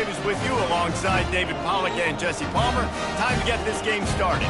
Davis with you alongside David Pollack and Jesse Palmer. Time to get this game started.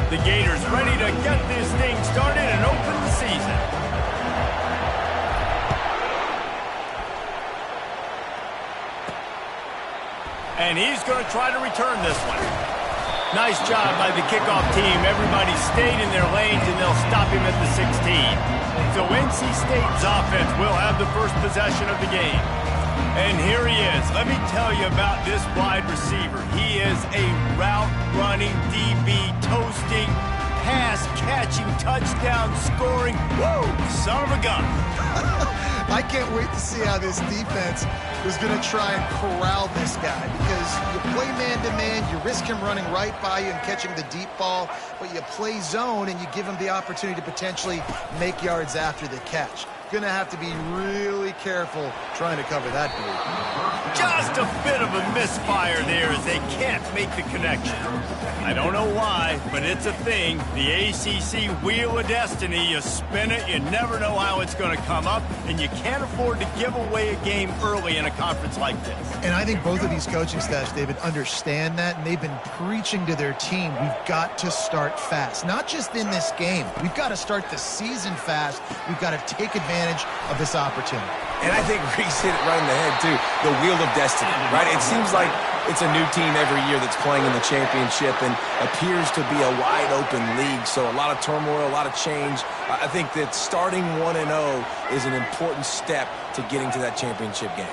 The Gators ready to get this thing started and open the season. And he's going to try to return this one. Nice job by the kickoff team. Everybody stayed in their lanes, and they'll stop him at the 16. So NC State's offense will have the first possession of the game. And here he is. Let me tell you about this wide receiver. He is a route-running, DB, toasting, pass-catching, touchdown-scoring, woo, son of a gun. I can't wait to see how this defense is going to try and corral this guy, because you play man-to-man, you risk him running right by you and catching the deep ball, but you play zone and you give him the opportunity to potentially make yards after the catch. Going to have to be really careful trying to cover that dude. Just a bit of a misfire there as they can't make the connection. I don't know why, but it's a thing. The ACC Wheel of Destiny, you spin it, you never know how it's going to come up, and you can't afford to give away a game early in a conference like this. And I think both of these coaching staffs, David, understand that, and they've been preaching to their team, we've got to start fast. Not just in this game. We've got to start the season fast. We've got to take advantage of this opportunity. And I think Reese hit it right in the head, too. The Wheel of Destiny, right? It seems like it's a new team every year that's playing in the championship and appears to be a wide-open league. So a lot of turmoil, a lot of change. I think that starting 1-0 is an important step to getting to that championship game.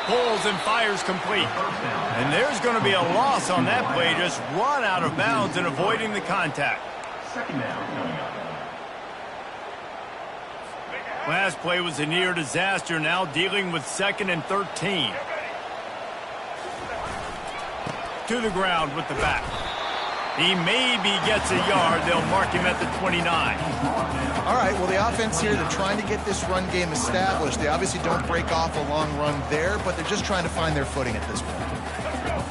Pulls and fires complete. And there's going to be a loss on that play. Just run out of bounds and avoiding the contact. Second down coming up. Last play was a near disaster. Now dealing with 2nd and 13. To the ground with the back. He maybe gets a yard. They'll mark him at the 29. All right, well, the offense here, they're trying to get this run game established. They obviously don't break off a long run there, but they're just trying to find their footing at this point.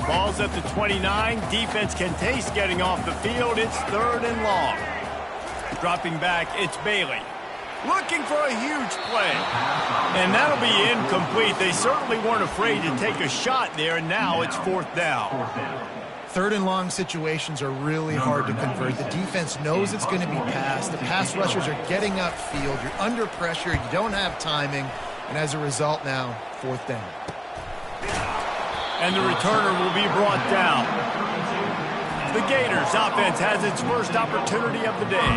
Ball's at the 29. Defense can taste getting off the field. It's 3rd and long. Dropping back, it's Bailey. Looking for a huge play. And that'll be incomplete. They certainly weren't afraid to take a shot there, and now it's 4th down. 3rd and long situations are really hard to convert. The defense knows it's going to be passed. The pass rushers are getting upfield. You're under pressure. You don't have timing. And as a result now, 4th down. And the returner will be brought down. The Gators offense has its first opportunity of the day.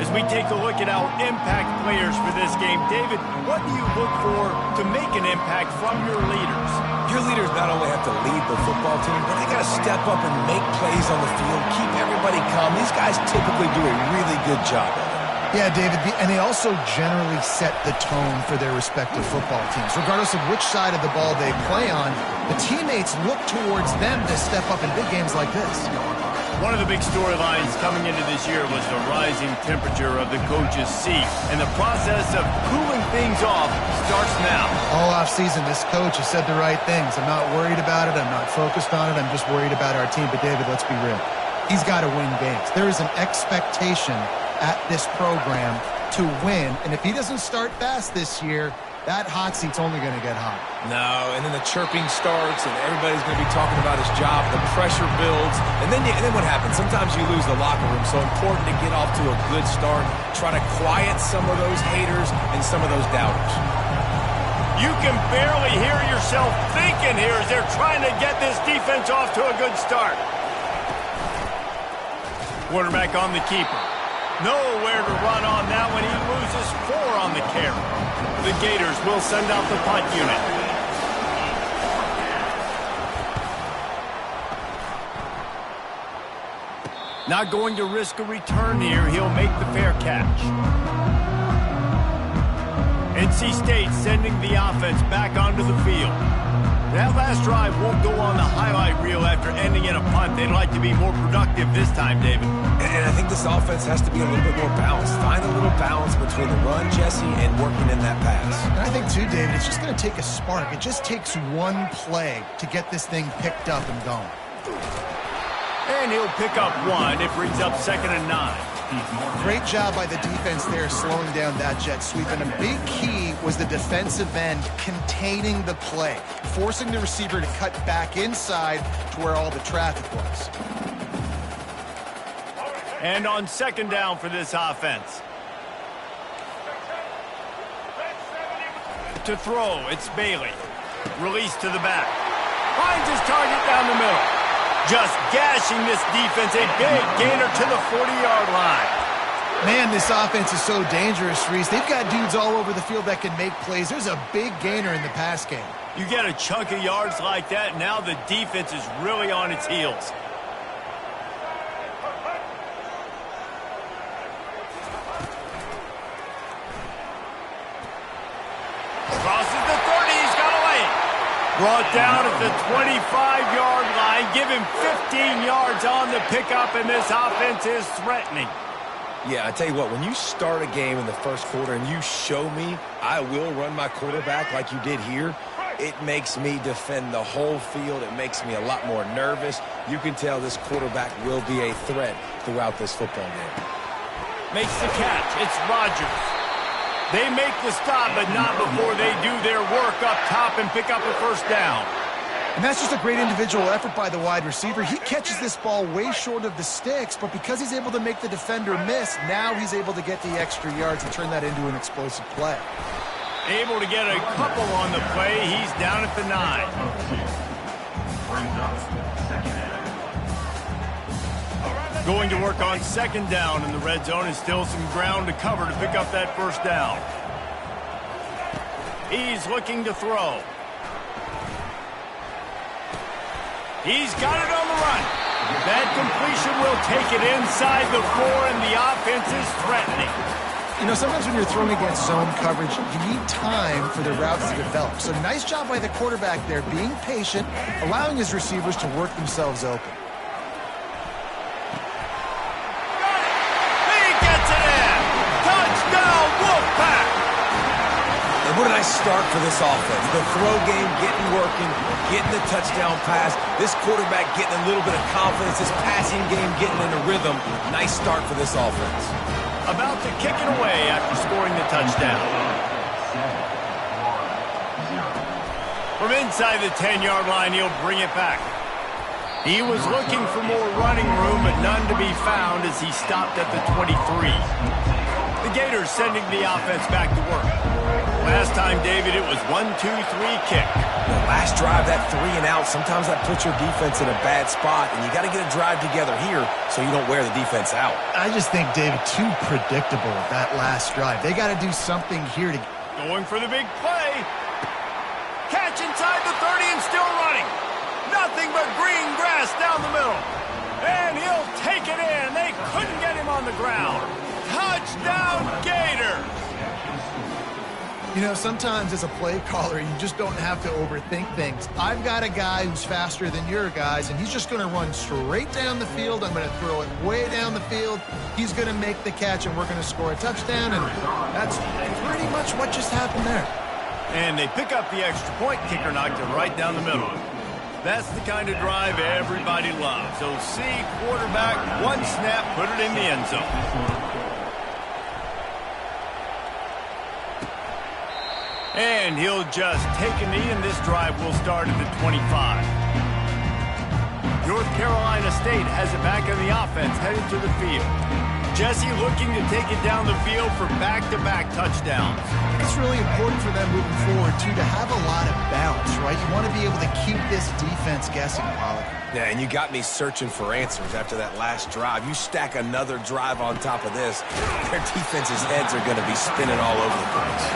As we take a look at our impact players for this game, David, what do you look for to make an impact from your leaders? Your leaders not only have to lead the football team, but they got to step up and make plays on the field, keep everybody calm. These guys typically do a really good job of it. Yeah, David, and they also generally set the tone for their respective football teams. Regardless of which side of the ball they play on, the teammates look towards them to step up in big games like this. One of the big storylines coming into this year was the rising temperature of the coach's seat, and the process of cooling things off starts now. All offseason, this coach has said the right things. I'm not worried about it. I'm not focused on it. I'm just worried about our team. But, David, let's be real. He's got to win games. There is an expectation at this program to win, and if he doesn't start fast this year, that hot seat's only going to get hot. No, and then the chirping starts, and everybody's going to be talking about his job. The pressure builds, and then what happens? Sometimes you lose the locker room, so important to get off to a good start. Try to quiet some of those haters and some of those doubters. You can barely hear yourself thinking here as they're trying to get this defense off to a good start. Quarterback on the keeper. Nowhere to run on that one. He loses 4 on the carry. The Gators will send out the punt unit. Not going to risk a return here. He'll make the fair catch. NC State sending the offense back onto the field. That last drive won't go on the highlight reel after ending in a punt. They'd like to be more productive this time, David. And I think this offense has to be a little bit more balanced. Find a little balance between the run, Jesse, and working in that pass. And I think, too, David, it's just going to take a spark. It just takes one play to get this thing picked up and going. And he'll pick up 1. It brings up 2nd and 9. Great job by the defense there slowing down that jet sweep. And a big key was the defensive end containing the play, forcing the receiver to cut back inside to where all the traffic was. And on 2nd down for this offense. To throw, it's Bailey. Release to the back. Finds his target down the middle. Just gashing this defense, a big gainer to the 40-yard line. Man, this offense is so dangerous, Reese. They've got dudes all over the field that can make plays. There's a big gainer in the pass game. You get a chunk of yards like that, now the defense is really on its heels. Crosses the 30, he's got away. Brought down at the 25-yard line. Give him 15 yards on the pickup, and this offense is threatening. Yeah, I tell you what, when you start a game in the first quarter and you show me I will run my quarterback like you did here, it makes me defend the whole field. It makes me a lot more nervous. You can tell this quarterback will be a threat throughout this football game. Makes the catch. It's Rodgers. They make the stop, but not before they do their work up top and pick up a first down. And that's just a great individual effort by the wide receiver. He catches this ball way short of the sticks, but because he's able to make the defender miss, now he's able to get the extra yards and turn that into an explosive play. Able to get a couple on the play. He's down at the 9. Going to work on 2nd down in the red zone, and still some ground to cover to pick up that first down. He's looking to throw. He's got it on the run. That completion will take it inside the 4, and the offense is threatening. You know, sometimes when you're throwing against zone coverage, you need time for the routes to develop. So nice job by the quarterback there, being patient, allowing his receivers to work themselves open. He gets it in. Touchdown, Wolfpack. And what a nice start for this offense. The throw game getting working, getting the touchdown pass. This quarterback getting a little bit of confidence. This passing game getting in a rhythm. Nice start for this offense. About to kick it away after scoring the touchdown. From inside the 10-yard line, he'll bring it back. He was looking for more running room, but none to be found as he stopped at the 23. The Gators sending the offense back to work. Last time, David, it was 1-2-3 kick. The last drive, that 3 and out, sometimes that puts your defense in a bad spot, and you got to get a drive together here so you don't wear the defense out. I just think, David, too predictable that last drive. They got to do something here to... Going for the big play. Catch inside the 30 and still running. Nothing but green grass down the middle. And he'll take it in. They couldn't get him on the ground. Touchdown, Gators. You know, sometimes as a play caller, you just don't have to overthink things. I've got a guy who's faster than your guys, and he's just going to run straight down the field. I'm going to throw it way down the field. He's going to make the catch, and we're going to score a touchdown, and that's pretty much what just happened there. And they pick up the extra point. Kicker knocked it right down the middle. That's the kind of drive everybody loves. So see, quarterback, one snap, put it in the end zone. And he'll just take a knee, and this drive will start at the 25. North Carolina State has it back on the offense, headed to the field. Jesse looking to take it down the field for back-to-back touchdowns. It's really important for them moving forward, too, to have a lot of balance, right? You want to be able to keep this defense guessing, Pollard. Yeah, and you got me searching for answers after that last drive. You stack another drive on top of this, their defense's heads are going to be spinning all over the place.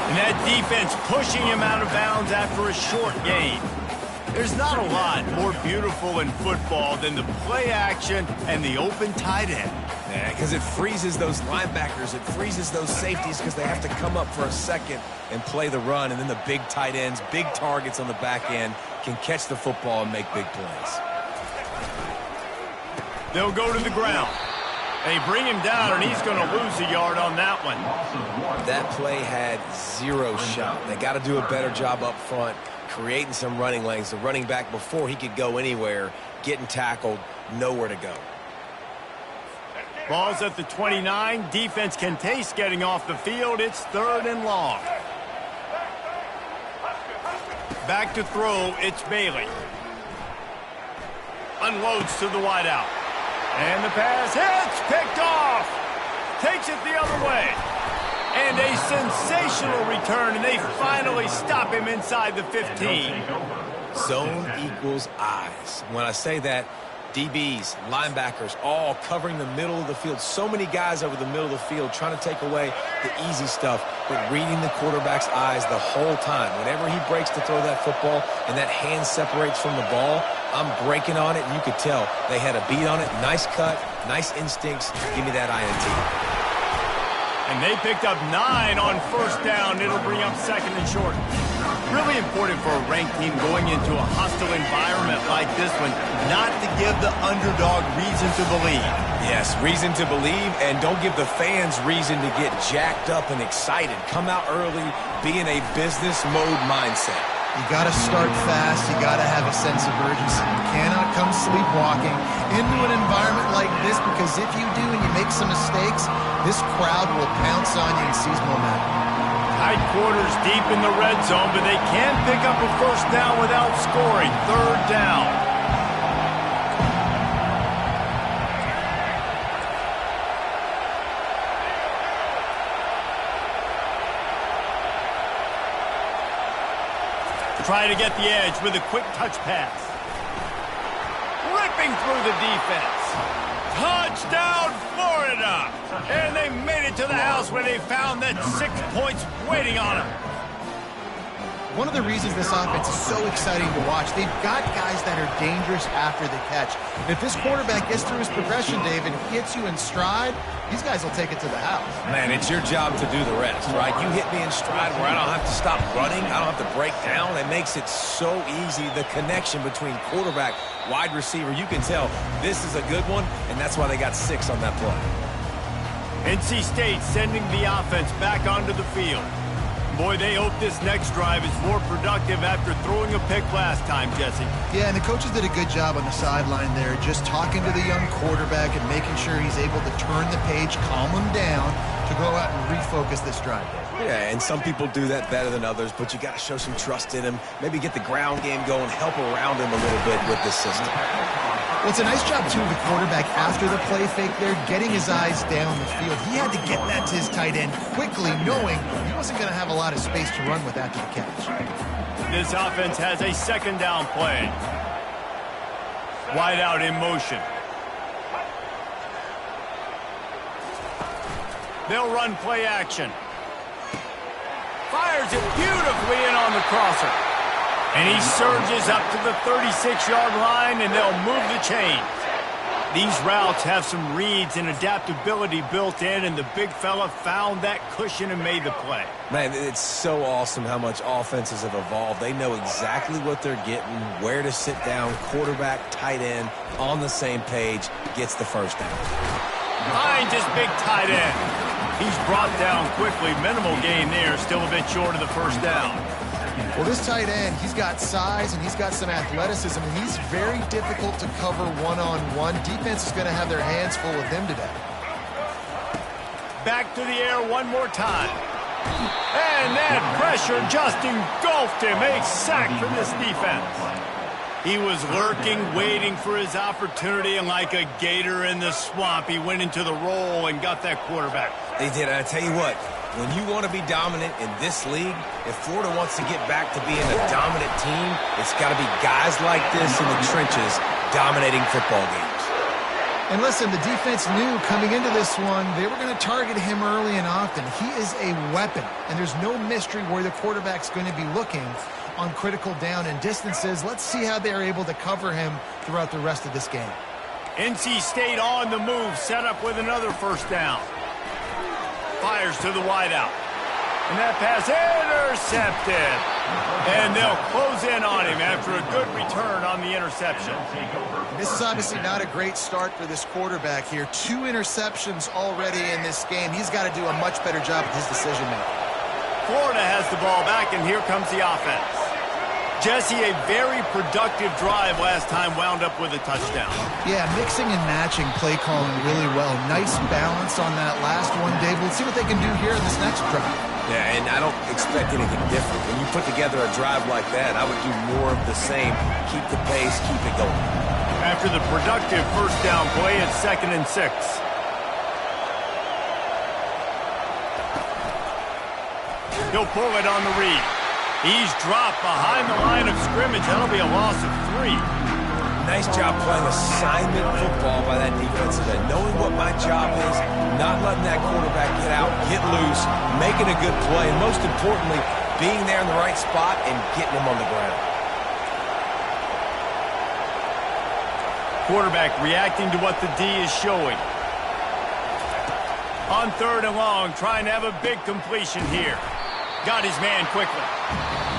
And that defense pushing him out of bounds after a short gain. There's not a lot more beautiful in football than the play action and the open tight end. Yeah, because it freezes those linebackers. It freezes those safeties because they have to come up for a second and play the run. And then the big tight ends, big targets on the back end can catch the football and make big plays. They'll go to the ground. They bring him down, and he's going to lose a yard on that one. That play had zero shot. They got to do a better job up front, creating some running lanes. The running back, before he could go anywhere, getting tackled, nowhere to go. Ball's at the 29. Defense can taste getting off the field. It's 3rd and long. Back to throw, it's Bailey. Unloads to the wideout. And the pass hits, picked off. Takes it the other way. And a sensational return, and they finally stop him inside the 15. Zone equals eyes. When I say that, DBs, linebackers, all covering the middle of the field. So many guys over the middle of the field trying to take away the easy stuff, but reading the quarterback's eyes the whole time. Whenever he breaks to throw that football and that hand separates from the ball, I'm breaking on it, and you could tell they had a beat on it. Nice cut, nice instincts. Give me that INT. And they picked up 9 on 1st down. It'll bring up 2nd and short. Really important for a ranked team going into a hostile environment like this one not to give the underdog reason to believe. Yes, reason to believe, and don't give the fans reason to get jacked up and excited. Come out early, be in a business mode mindset. You got to start fast. You got to have a sense of urgency. You cannot come sleepwalking into an environment like this, because if you do and you make some mistakes, this crowd will pounce on you and seize momentum. Tight quarters deep in the red zone, but they can't pick up a 1st down without scoring. 3rd down. Try to get the edge with a quick touch pass. Ripping through the defense. Touchdown, Florida! And they made it to the house where they found that 6 points waiting on them. one of the reasons this offense is so exciting to watch, they've got guys that are dangerous after the catch. And if this quarterback gets through his progression, Dave, and hits you in stride, these guys will take it to the house. Man, it's your job to do the rest, right? You hit me in stride where I don't have to stop running. I don't have to break down. It makes it so easy, the connection between quarterback, wide receiver. You can tell this is a good one, and that's why they got 6 on that play. NC State sending the offense back onto the field. Boy, they hope this next drive is more productive after throwing a pick last time, Jesse. Yeah, and the coaches did a good job on the sideline there, just talking to the young quarterback and making sure he's able to turn the page, calm him down, to go out and refocus this drive. Yeah, and some people do that better than others, but you got to show some trust in him. Maybe get the ground game going, help around him a little bit with this system. Well, it's a nice job, too, of the quarterback after the play fake there, getting his eyes down the field. He had to get that to his tight end quickly, knowing he wasn't going to have a lot of space to run with after the catch. This offense has a second down play. Wide out in motion. They'll run play action. Fires it beautifully in on the crosser. And he surges up to the 36-yard line, and they'll move the chains. These routes have some reads and adaptability built in, and the big fella found that cushion and made the play. Man, it's so awesome how much offenses have evolved. They know exactly what they're getting, where to sit down, quarterback, tight end, on the same page, gets the first down. Finds his big tight end. He's brought down quickly. Minimal gain there, still a bit short of the first down. Well, this tight end, he's got size and he's got some athleticism, and he's very difficult to cover one-on-one. Defense is going to have their hands full with him today. Back to the air one more time. And that pressure just engulfed him. A sack for this defense. He was lurking, waiting for his opportunity, and like a gator in the swamp, he went into the roll and got that quarterback. They did. I tell you what, when you want to be dominant in this league, if Florida wants to get back to being a dominant team, it's got to be guys like this in the trenches dominating football games. And listen, the defense knew coming into this one, they were going to target him early and often. He is a weapon, and there's no mystery where the quarterback's going to be looking on critical down and distances. Let's see how they're able to cover him throughout the rest of this game. NC State on the move, set up with another first down. Fires to the wideout. And that pass intercepted. And they'll close in on him after a good return on the interception. This is obviously not a great start for this quarterback here. 2 interceptions already in this game. He's got to do a much better job with his decision-making. Florida has the ball back, and here comes the offense. Jesse, a very productive drive last time, wound up with a touchdown. Yeah, mixing and matching play calling really well. Nice balance on that last one, Dave. We'll see what they can do here in this next drive. Yeah, and I don't expect anything different. When you put together a drive like that, I would do more of the same. Keep the pace, keep it going. After the productive first down play, it's 2nd and 6. He'll pull it on the read. He's dropped behind the line of scrimmage. That'll be a loss of 3. Nice job playing assignment football by that defensive end. Knowing what my job is, not letting that quarterback get out, get loose, making a good play, and most importantly, being there in the right spot and getting him on the ground. Quarterback reacting to what the D is showing. On 3rd and long, trying to have a big completion here. Got his man quickly.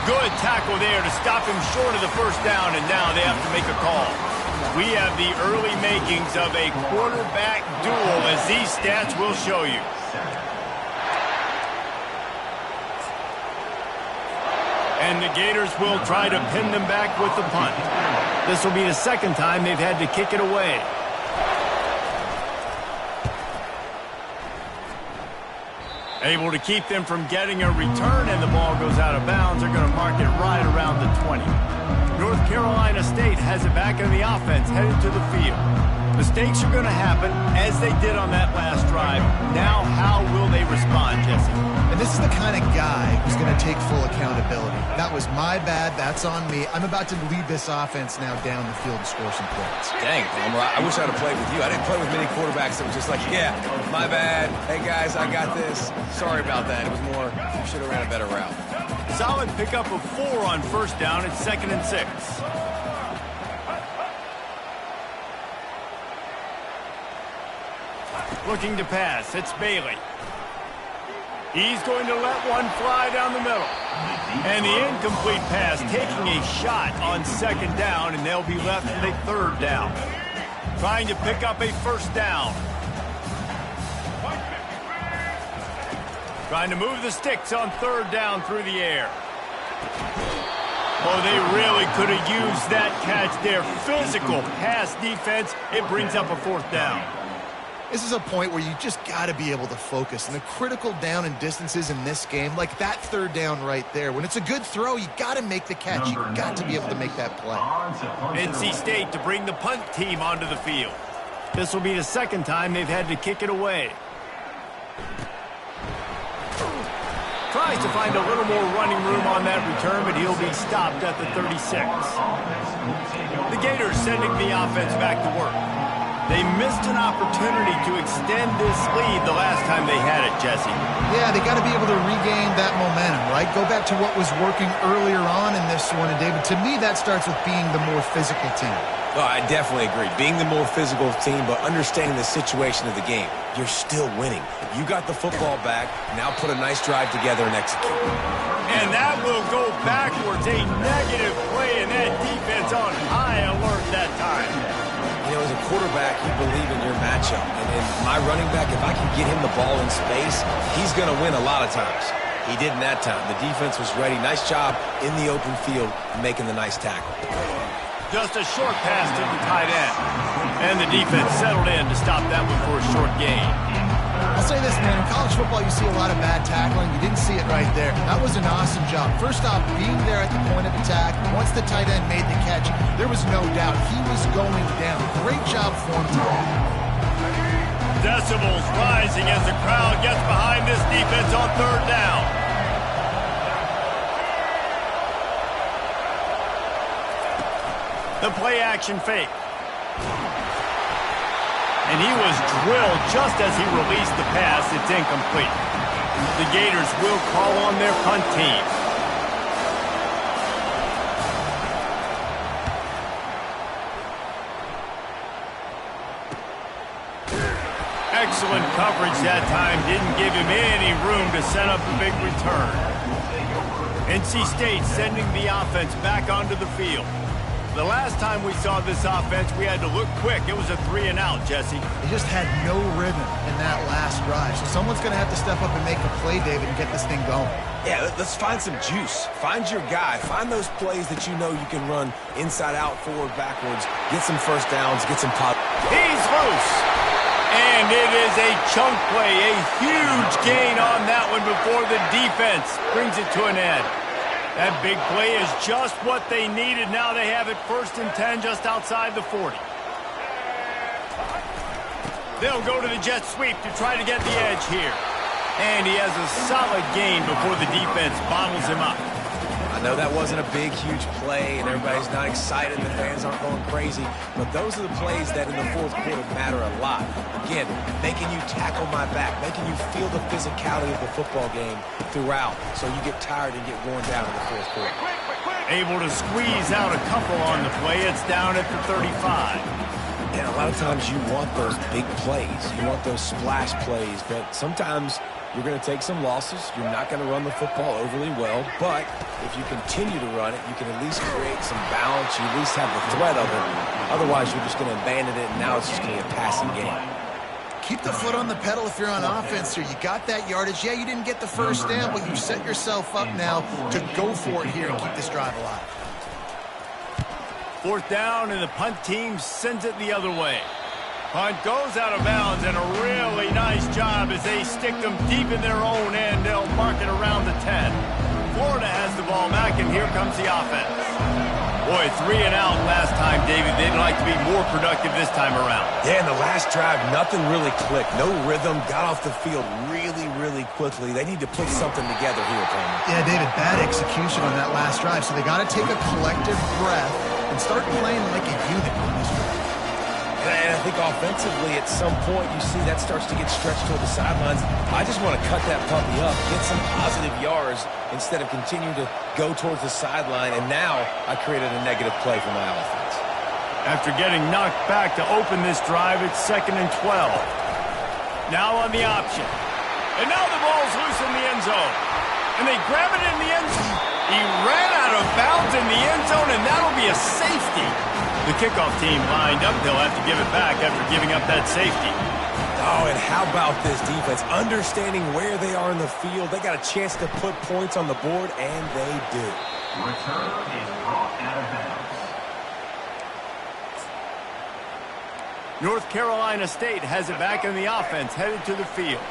Good tackle there to stop him short of the first down, and now they have to make a call. We have the early makings of a quarterback duel, as these stats will show you. And the Gators will try to pin them back with the punt. This will be the 2nd time they've had to kick it away. Able to keep them from getting a return, and the ball goes out of bounds. They're going to mark it right around the 20. North Carolina State has it back in the offense, headed to the field. Mistakes are going to happen, as they did on that last drive. Now, how will they respond, Jesse? And this is the kind of guy who's going to take full accountability. That was my bad. That's on me. I'm about to lead this offense now down the field and score some points. Dang, Palmer, I wish I'd have played with you. I didn't play with many quarterbacks that were just like, yeah, my bad. Hey, guys, I got this. Sorry about that. It was more, you should have ran a better route. Solid pickup of 4 on first down. It's 2nd and 6. Looking to pass. It's Bailey. He's going to let one fly down the middle. And the incomplete pass taking a shot on 2nd down, and they'll be left with a 3rd down. Trying to pick up a 1st down. Trying to move the sticks on 3rd down through the air. Oh, they really could have used that catch there. Physical pass defense. It brings up a 4th down. This is a point where you just got to be able to focus. And the critical down and distances in this game, like that 3rd down right there, when it's a good throw, you got to make the catch. You got to be able to make that play. NC State to bring the punt team onto the field. This will be the 2nd time they've had to kick it away. Tries to find a little more running room on that return, but he'll be stopped at the 36. The Gators sending the offense back to work. They missed an opportunity to extend this lead the last time they had it, Jesse. Yeah, they got to be able to regain that momentum, right? Go back to what was working earlier on in this one. And, David, to me, that starts with being the more physical team. Oh, I definitely agree. Being the more physical team, but understanding the situation of the game. You're still winning. You got the football back. Now put a nice drive together and execute. And that will go backwards. A negative play, and that defense on high alert that time. You know, as a quarterback, you believe in your matchup. And my running back, if I can get him the ball in space, he's going to win a lot of times. He didn't that time. The defense was ready. Nice job in the open field making the nice tackle. Just a short pass to the tight end. And the defense settled in to stop that one for a short gain. I'll say this, man. In college football, you see a lot of bad tackling. You didn't see it right there. That was an awesome job. First off, being there at the point of attack. Once the tight end made the catch, there was no doubt he was going down. Great job for him today. Decibels rising as the crowd gets behind this defense on 3rd down. The play action fake. And he was drilled just as he released the pass. It's incomplete. The Gators will call on their punt team. Excellent coverage that time. Didn't give him any room to set up a big return. NC State sending the offense back onto the field. The last time we saw this offense, we had to look quick. It was a 3-and-out, Jesse. They just had no rhythm in that last drive. So someone's going to have to step up and make a play, David, and get this thing going. Yeah, let's find some juice. Find your guy. Find those plays that you know you can run inside out, forward, backwards. Get some 1st downs, get some pop. He's loose. And it is a chunk play. A huge gain on that one before the defense brings it to an end. That big play is just what they needed. Now they have it 1st and 10 just outside the 40. They'll go to the jet sweep to try to get the edge here. And he has a solid gain before the defense bottles him up. I know that wasn't a big, huge play, and everybody's not excited. The fans aren't going crazy. But those are the plays that in the 4th quarter matter a lot. Again, making you tackle my back, making you feel the physicality of the football game throughout so you get tired and get worn down in the 4th quarter. Able to squeeze out a couple on the play. It's down at the 35. And a lot of times you want those big plays. You want those splash plays. But sometimes you're going to take some losses. You're not going to run the football overly well. But if you continue to run it, you can at least create some balance. You at least have the threat of it. Otherwise, you're just going to abandon it, and now it's just going to be a passing game. Keep the foot on the pedal if you're on offense here. You got that yardage. Yeah, you didn't get the 1st down, but you set yourself up now to go for it here and keep this drive alive. 4th down, and the punt team sends it the other way. Punt goes out of bounds, and a really nice job as they stick them deep in their own end. They'll mark it around the 10. Florida has the ball back, and here comes the offense. Boy, 3-and-out last time, David. They'd like to be more productive this time around. Yeah, in the last drive, nothing really clicked. No rhythm, got off the field really, really quickly. They need to put something together here, Palmer. Yeah, David, bad execution on that last drive. So they got to take a collective breath and start playing like a unit on this drive. And I think offensively, at some point, you see that starts to get stretched toward the sidelines. I just want to cut that puppy up, get some positive yards instead of continuing to go towards the sideline. And now I created a negative play for my offense. After getting knocked back to open this drive, it's 2nd and 12. Now on the option. And now the ball's loose in the end zone. And they grab it in the end zone. He ran out of bounds in the end zone, and that'll be a safety. The kickoff team lined up. They'll have to give it back after giving up that safety. Oh, and how about this defense? Understanding where they are in the field. They got a chance to put points on the board, and they do. Return is brought out of bounds. North Carolina State has it back in the offense, headed to the field.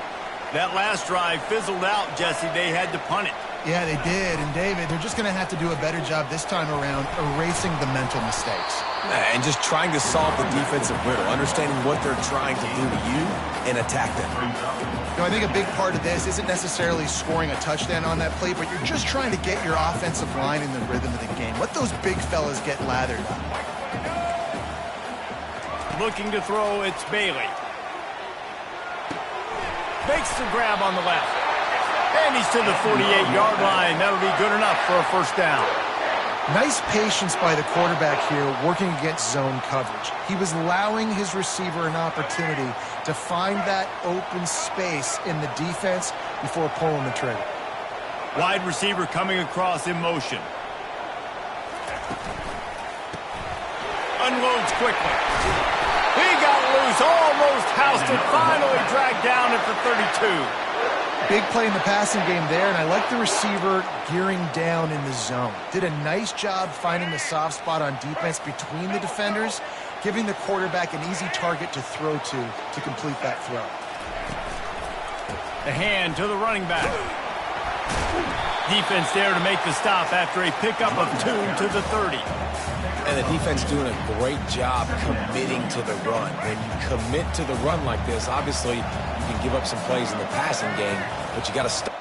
That last drive fizzled out, Jesse. They had to punt it. Yeah, they did. And, David, they're just going to have to do a better job this time around erasing the mental mistakes. And just trying to solve the defensive riddle, understanding what they're trying to do to you and attack them. You know, I think a big part of this isn't necessarily scoring a touchdown on that play, but you're just trying to get your offensive line in the rhythm of the game. Let those big fellas get lathered up. Looking to throw, it's Bailey. Makes the grab on the left. And he's to the 48-yard line. That'll be good enough for a first down. Nice patience by the quarterback here working against zone coverage. He was allowing his receiver an opportunity to find that open space in the defense before pulling the trigger. Wide receiver coming across in motion. Unloads quickly. He got loose, almost housed it, finally dragged down at the 32. Big play in the passing game there, and I like the receiver gearing down in the zone. Did a nice job finding the soft spot on defense between the defenders, giving the quarterback an easy target to throw to complete that throw. The hand to the running back. Defense there to make the stop after a pickup of 2 to the 30. And the defense doing a great job committing to the run. When you commit to the run like this, obviously you can give up some plays in the passing game, but you got to stop.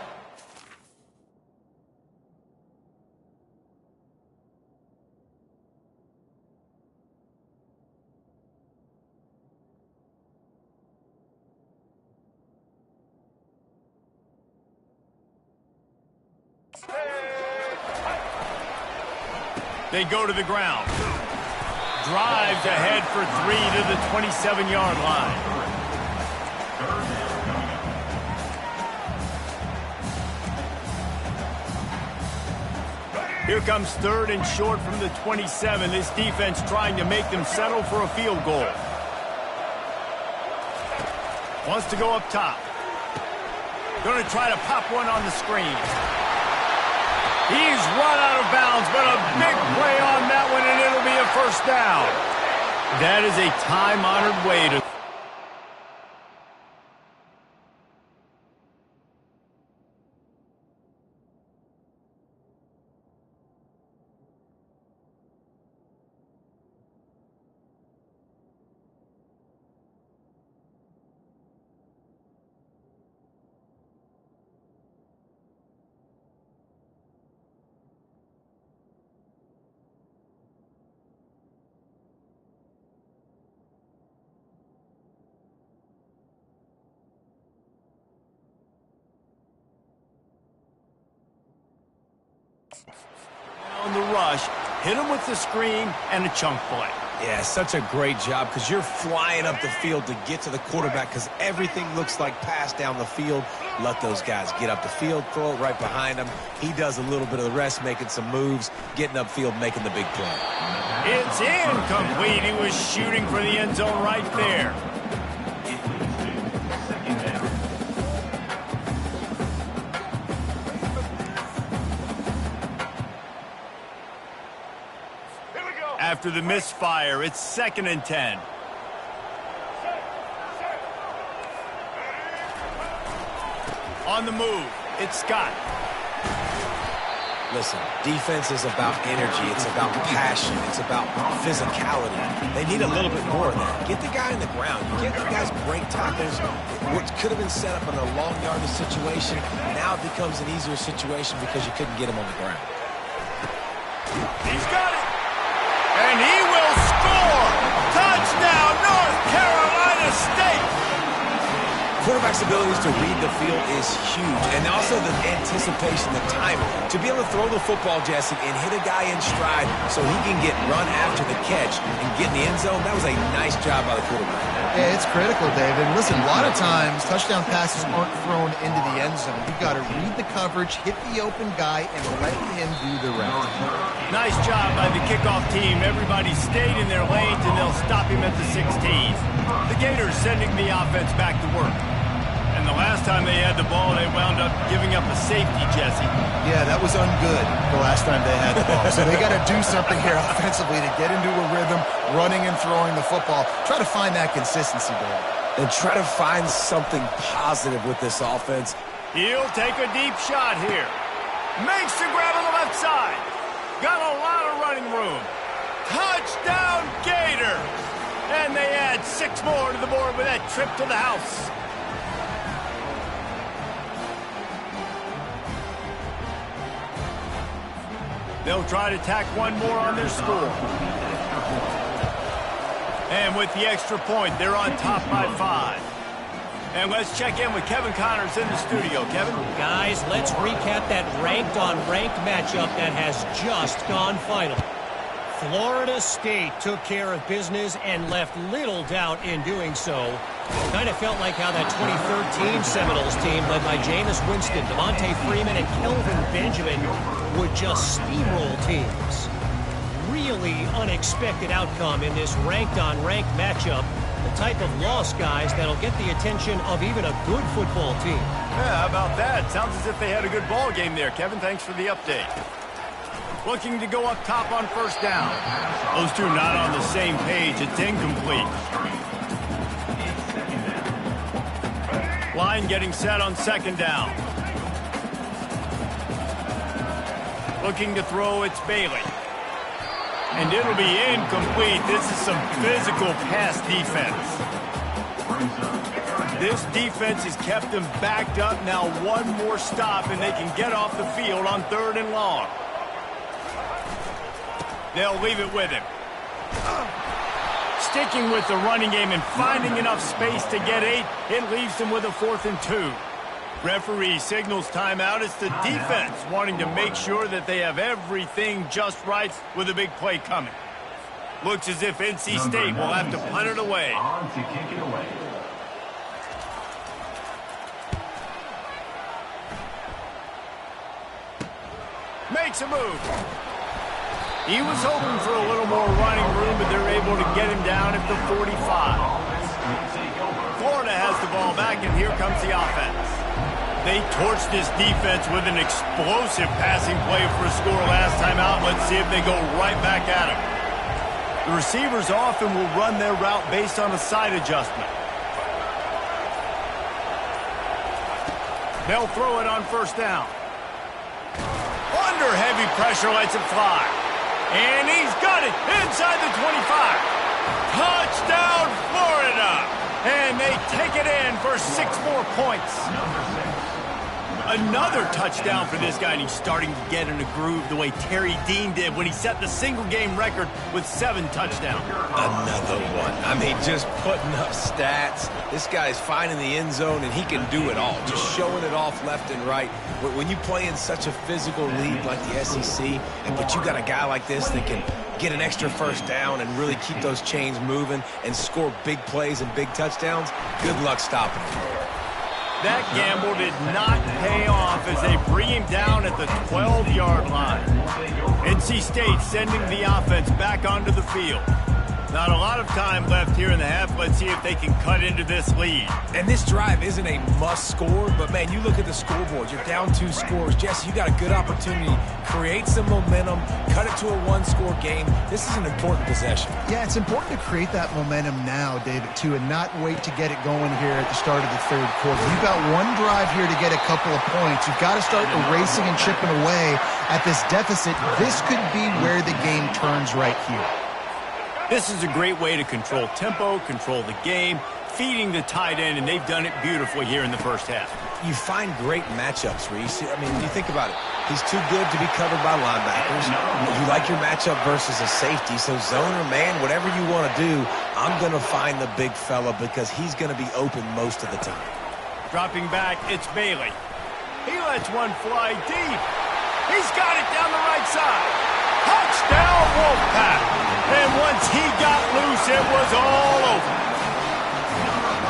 They go to the ground. Drives ahead for 3 to the 27-yard line. Here comes 3rd and short from the 27. This defense trying to make them settle for a field goal. Wants to go up top. Going to try to pop one on the screen. He's run out of bounds, but a big play on that one, and it'll be a first down. That is a time-honored way to... On the rush, hit him with the screen and a chunk play. Yeah, such a great job because you're flying up the field to get to the quarterback because everything looks like pass down the field. Let those guys get up the field, throw it right behind him. He does a little bit of the rest, making some moves, getting upfield, making the big play. It's incomplete. He was shooting for the end zone right there. After the misfire, it's 2nd and 10. On the move, it's Scott. Listen, defense is about energy. It's about passion. It's about physicality. They need a little bit more of that. Get the guy in the ground. You get the guys break tackles. What could have been set up in a long yardage situation, now it becomes an easier situation because you couldn't get him on the ground. He's got it. And he will score! Touchdown, North flexibility to read the field is huge. And also the anticipation, the time to be able to throw the football, Jesse, and hit a guy in stride so he can get run after the catch and get in the end zone. That was a nice job by the quarterback. Yeah, it's critical, David. And listen, a lot of times touchdown passes aren't thrown into the end zone. You've got to read the coverage, hit the open guy, and let him do the rest. Nice job by the kickoff team. Everybody stayed in their lanes, and they'll stop him at the 16. The Gators sending the offense back to work. And the last time they had the ball, they wound up giving up a safety, Jesse. Yeah, that was ungood the last time they had the ball. So they got to do something here offensively to get into a rhythm, running and throwing the football. Try to find that consistency, Dave. And try to find something positive with this offense. He'll take a deep shot here. Makes the grab on the left side. Got a lot of running room. Touchdown, Gator! And they add 6 more to the board with that trip to the house. They'll try to tack one more on their score. And with the extra point, they're on top by 5. And let's check in with Kevin Connors in the studio. Kevin? Guys, let's recap that ranked-on-ranked matchup that has just gone final. Florida State took care of business and left little doubt in doing so. Kind of felt like how that 2013 Seminoles team led by Jameis Winston, Devontae Freeman, and Kelvin Benjamin would just steamroll teams. Really unexpected outcome in this ranked-on-ranked matchup. The type of loss, guys, that'll get the attention of even a good football team. Yeah, how about that? Sounds as if they had a good ball game there, Kevin. Thanks for the update. Looking to go up top on first down. Those two not on the same page. It's incomplete. Line getting set on second down. Looking to throw, it's Bailey. And it'll be incomplete. This is some physical pass defense. This defense has kept them backed up. Now one more stop, and they can get off the field on 3rd and long. They'll leave it with him. Sticking with the running game and finding enough space to get 8, it leaves them with a 4th and 2. Referee signals timeout. It's the defense wanting to make sure that they have everything just right with a big play coming. Looks as if NC State will have to punt it away. On to kick it away. Makes a move. He was hoping for a little more running room, but they're able to get him down at the 45. Florida has the ball back, and here comes the offense. They torched this defense with an explosive passing play for a score last time out. Let's see if they go right back at him. The receivers often will run their route based on a side adjustment. They'll throw it on first down. Under heavy pressure, lets it fly. And he's got it inside the 25. Touchdown, Florida! And they take it in for 6 more points. Another touchdown for this guy, and he's starting to get in a groove the way Terry Dean did when he set the single-game record with 7 touchdowns. Another one. I mean, just putting up stats. This guy's finding the end zone, and he can do it all. Just showing it off left and right. When you play in such a physical league like the SEC, but you got a guy like this that can get an extra first down and really keep those chains moving and score big plays and big touchdowns, good luck stopping him. That gamble did not pay off as they bring him down at the 12-yard line. NC State sending the offense back onto the field. Not a lot of time left here in the half. Let's see if they can cut into this lead. And this drive isn't a must score, but man, you look at the scoreboard. You're down 2 scores. Jesse, you got a good opportunity. Create some momentum. Cut it to a 1-score game. This is an important possession. Yeah, it's important to create that momentum now, David, too, and not wait to get it going here at the start of the 3rd quarter. You've got one drive here to get a couple of points. You've got to start erasing and chipping away at this deficit. This could be where the game turns right here. This is a great way to control tempo, control the game, feeding the tight end, and they've done it beautifully here in the first half. You find great matchups, Reese. I mean, you think about it. He's too good to be covered by linebackers. You like your matchup versus a safety, so zone or man, whatever you want to do, I'm going to find the big fella because he's going to be open most of the time. Dropping back, it's Bailey. He lets one fly deep. He's got it down the right side. Touchdown, Wolfpack. And once he got loose, it was all over.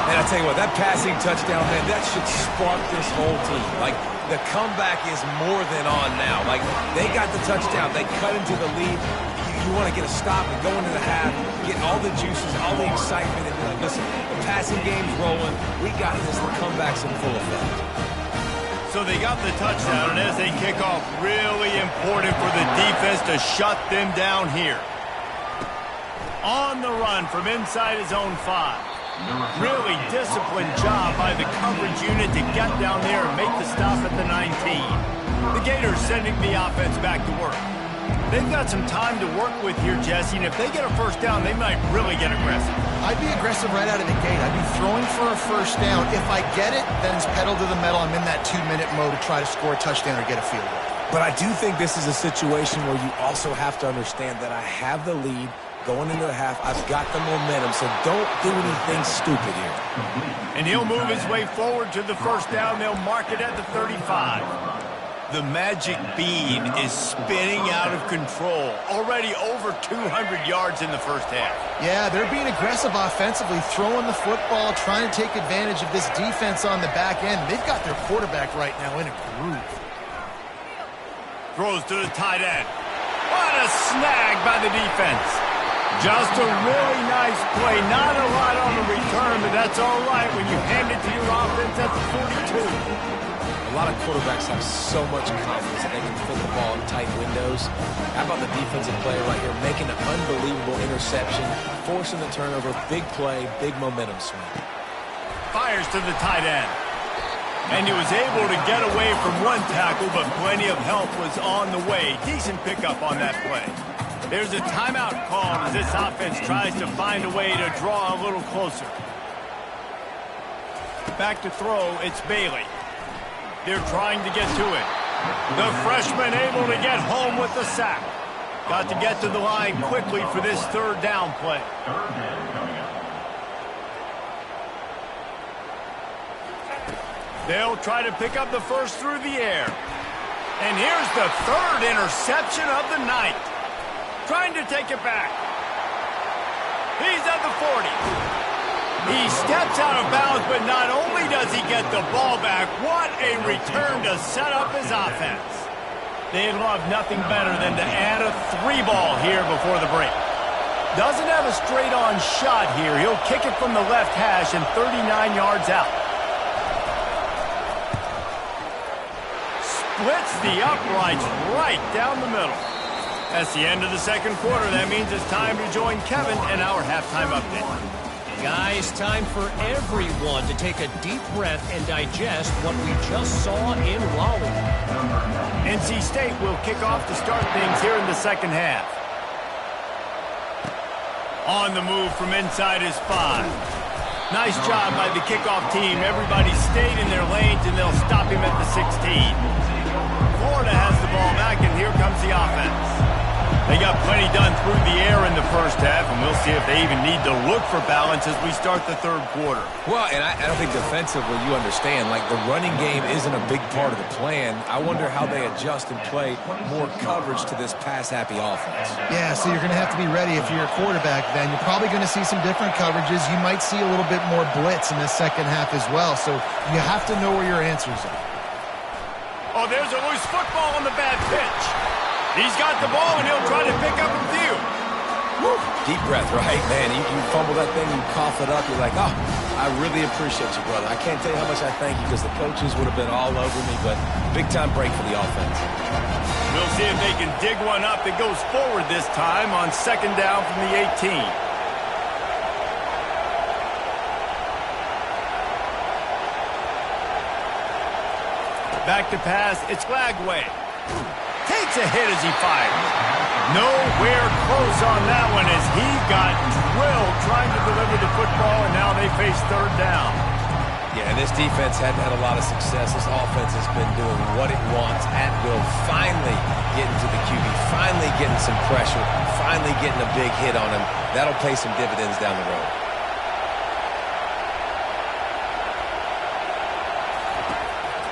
And I tell you what, that passing touchdown, man, that should spark this whole team. Like, the comeback is more than on now. Like, they got the touchdown. They cut into the lead. You want to get a stop and go into the half, get all the juices, all the excitement, and be like, listen, the passing game's rolling. We got this. The comeback's in full effect. So they got the touchdown, and as they kick off, really important for the defense to shut them down here. On the run from inside his own 5. Really disciplined job by the coverage unit to get down there and make the stop at the 19. The Gators sending the offense back to work. They've got some time to work with here, Jesse, and if they get a first down, they might really get aggressive. I'd be aggressive right out of the gate. I'd be throwing for a first down. If I get it, then it's pedal to the metal. I'm in that 2-minute mode to try to score a touchdown or get a field goal. But I do think this is a situation where you also have to understand that I have the lead going into the half. I've got the momentum, so don't do anything stupid here. And he'll move his way forward to the first down. They'll mark it at the 35. The magic bean is spinning out of control. Already over 200 yards in the first half. Yeah, they're being aggressive offensively, throwing the football, trying to take advantage of this defense on the back end. They've got their quarterback right now in a groove. Throws to the tight end. What a snag by the defense. Just a really nice play. Not a lot on the return, but that's all right when you hand it to your offense at the 42. A lot of quarterbacks have so much confidence that they can fit the ball in tight windows. How about the defensive player right here making an unbelievable interception, forcing the turnover, big play, big momentum swing. Fires to the tight end. And he was able to get away from one tackle, but plenty of help was on the way. Decent pickup on that play. There's a timeout called as this offense tries to find a way to draw a little closer. Back to throw, it's Bailey. They're trying to get to it. The freshman able to get home with the sack. Got to get to the line quickly for this third down play. They'll try to pick up the first through the air. And here's the third interception of the night. Trying to take it back. He's at the 40. He steps out of bounds, but not only does he get the ball back, what a return to set up his offense. They'd love nothing better than to add a 3-ball here before the break. Doesn't have a straight-on shot here. He'll kick it from the left hash and 39 yards out. Splits the uprights right down the middle. That's the end of the second quarter. That means it's time to join Kevin in our halftime update. Guys, time for everyone to take a deep breath and digest what we just saw in Raleigh. NC State will kick off to start things here in the second half. On the move from inside his 5. Nice job by the kickoff team. Everybody stayed in their lanes, and they'll stop him at the 16. Florida has the ball back, and here comes the offense. They got plenty done through the air in the first half, and we'll see if they even need to look for balance as we start the third quarter. Well, and I don't think defensively you understand, like the running game isn't a big part of the plan. I wonder how they adjust and play more coverage to this pass-happy offense. Yeah, so you're going to have to be ready if you're a quarterback then. You're probably going to see some different coverages. You might see a little bit more blitz in the second half as well, so you have to know where your answers are. Oh, there's a loose football on the bad pitch. He's got the ball, and he'll try to pick up a few. Woo. Deep breath, right? Man, you fumble that thing, you cough it up, you're like, oh, I really appreciate you, brother. I can't tell you how much I thank you because the coaches would have been all over me, but big-time break for the offense. We'll see if they can dig one up that goes forward this time on second down from the 18. Back to pass, it's Lagway. Takes a hit as he fires. Nowhere close on that one as he got drilled trying to deliver the football, and now they face third down. Yeah, this defense hadn't had a lot of success. This offense has been doing what it wants at will. Finally getting to the QB, finally getting some pressure, finally getting a big hit on him. That'll pay some dividends down the road.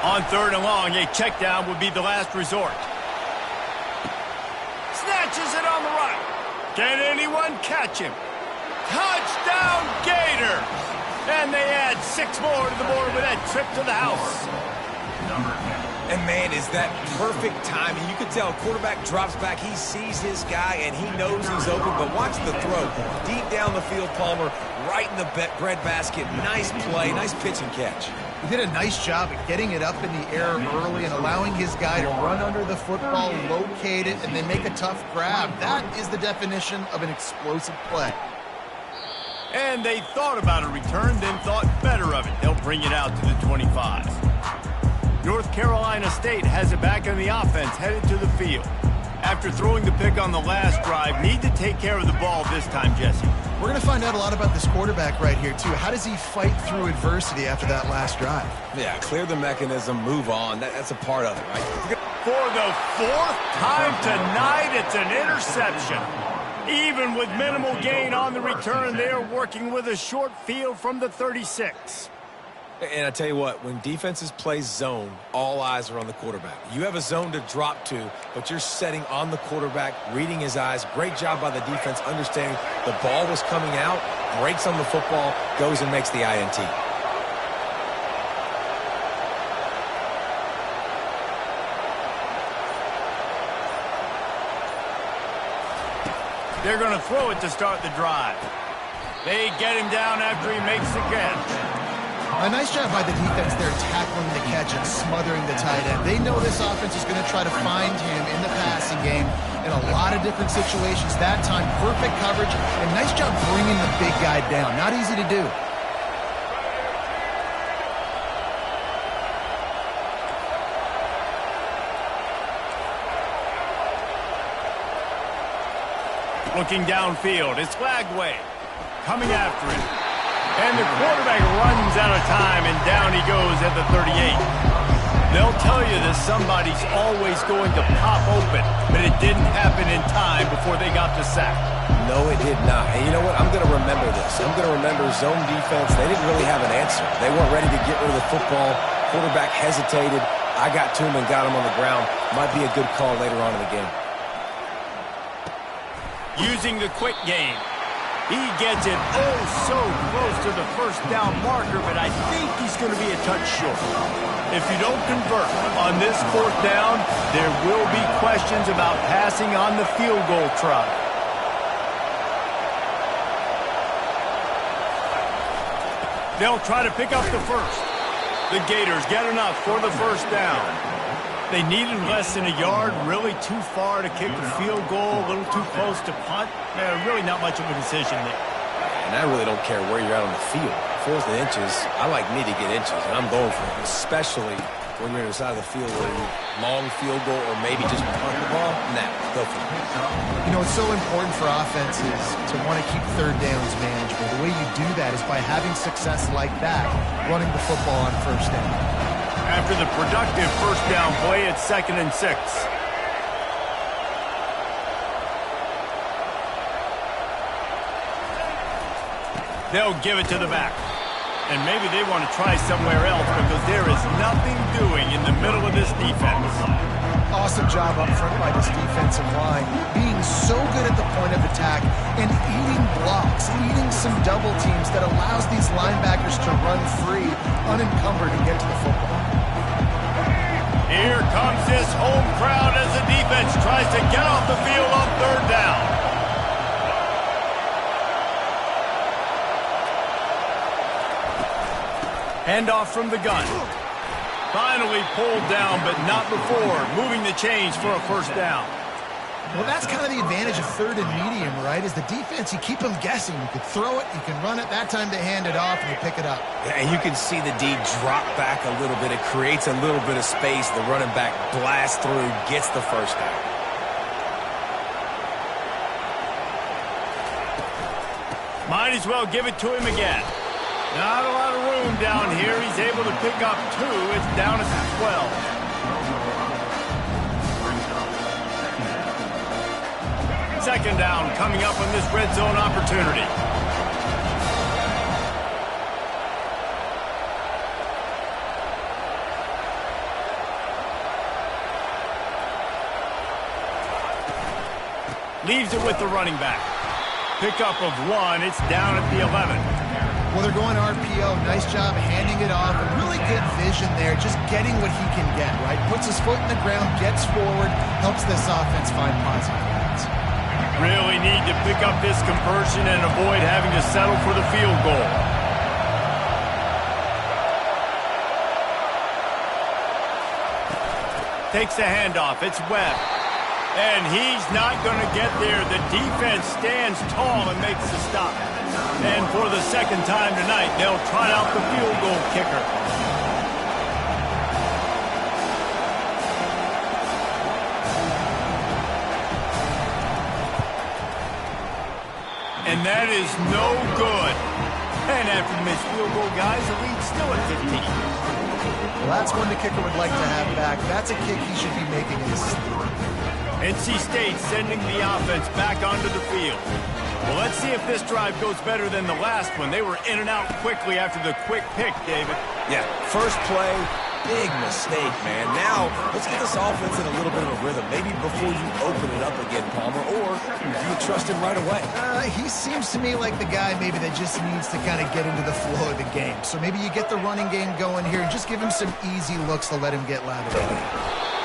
On 3rd and long, a check down would be the last resort. Snatches it on the run. Can anyone catch him? Touchdown Gators! And they add 6 more to the board with that trip to the house. And, man, is that perfect timing. You can tell quarterback drops back. He sees his guy, and he knows he's open. But watch the throw. Deep down the field, Palmer, right in the bread basket. Nice play, nice pitch and catch. He did a nice job at getting it up in the air early and allowing his guy to run under the football, locate it, and then make a tough grab. That is the definition of an explosive play. And they thought about a return, then thought better of it. They'll bring it out to the 25. North Carolina State has it back in the offense, headed to the field. After throwing the pick on the last drive, need to take care of the ball this time, Jesse. We're going to find out a lot about this quarterback right here, too. How does he fight through adversity after that last drive? Yeah, clear the mechanism, move on. That's a part of it, right? For the 4th time tonight, it's an interception. Even with minimal gain on the return, they're working with a short field from the 36. And I tell you what, when defenses play zone, all eyes are on the quarterback. You have a zone to drop to, but you're setting on the quarterback, reading his eyes. Great job by the defense, understanding the ball was coming out, breaks on the football, goes and makes the INT. They're going to throw it to start the drive. They get him down after he makes the catch. A nice job by the defense there tackling the catch and smothering the tight end. They know this offense is going to try to find him in the passing game in a lot of different situations. That time, perfect coverage, and nice job bringing the big guy down. Not easy to do. Looking downfield, it's Flagway coming after him. And the quarterback runs out of time, and down he goes at the 38. They'll tell you that somebody's always going to pop open, but it didn't happen in time before they got the sack. No, it did not. And you know what? I'm going to remember this. I'm going to remember zone defense. They didn't really have an answer. They weren't ready to get rid of the football. Quarterback hesitated. I got to him and got him on the ground. Might be a good call later on in the game. Using the quick game. He gets it oh so close to the first down marker, but I think he's going to be a touch short. If you don't convert on this 4th down, there will be questions about passing on the field goal try. They'll try to pick up the first. The Gators get enough for the 1st down. They needed less than a yard, really too far to kick a field goal, a little too close to punt. Really not much of a decision there. And I really don't care where you're out on the field. 4th and inches, I like me to get inches, and I'm going for it, especially when you're inside of the field where you long field goal or maybe just punt the ball. Nah, go for it. You know, it's so important for offenses to want to keep 3rd downs manageable. The way you do that is by having success like that, running the football on 1st down. After the productive 1st down play, it's 2nd and 6. They'll give it to the back. And maybe they want to try somewhere else because there is nothing doing in the middle of this defense. Awesome job up front by this defensive line, being so good at the point of attack and eating blocks, eating some double teams that allows these linebackers to run free, unencumbered, and get to the football. Here comes this home crowd as the defense tries to get off the field on 3rd down. Handoff from the gun. Finally pulled down, but not before moving the chains for a 1st down. Well, that's kind of the advantage of 3rd and medium, right? Is the defense, you keep them guessing. You can throw it, you can run it. That time they hand it off, and you pick it up. And you can see the D drop back a little bit. It creates a little bit of space. The running back blasts through, gets the 1st down. Might as well give it to him again. Not a lot of room down here. He's able to pick up 2. It's down at the 12. Second down coming up on this red zone opportunity. Leaves it with the running back. Pickup of 1. It's down at the 11. Well, they're going RPO. Nice job handing it off. And really good vision there, just getting what he can get, right? Puts his foot in the ground, gets forward, helps this offense find positive points. Really need to pick up this conversion and avoid having to settle for the field goal. Takes the handoff. It's Webb. And he's not going to get there. The defense stands tall and makes the stop. And for the second time tonight, they'll trot out the field goal kicker. And that is no good. And after the missed field goal, guys, the lead's still at 15. Well, that's one the kicker would like to have back. That's a kick he should be making in his sleep. NC State sending the offense back onto the field. Well, let's see if this drive goes better than the last one. They were in and out quickly after the quick pick, David. Yeah, first play, big mistake, man. Now, let's get this offense in a little bit of a rhythm. Maybe before you open it up again, Palmer, or do you trust him right away? He seems to me like the guy maybe that just needs to kind of get into the flow of the game. So maybe you get the running game going here and just give him some easy looks to let him get louder.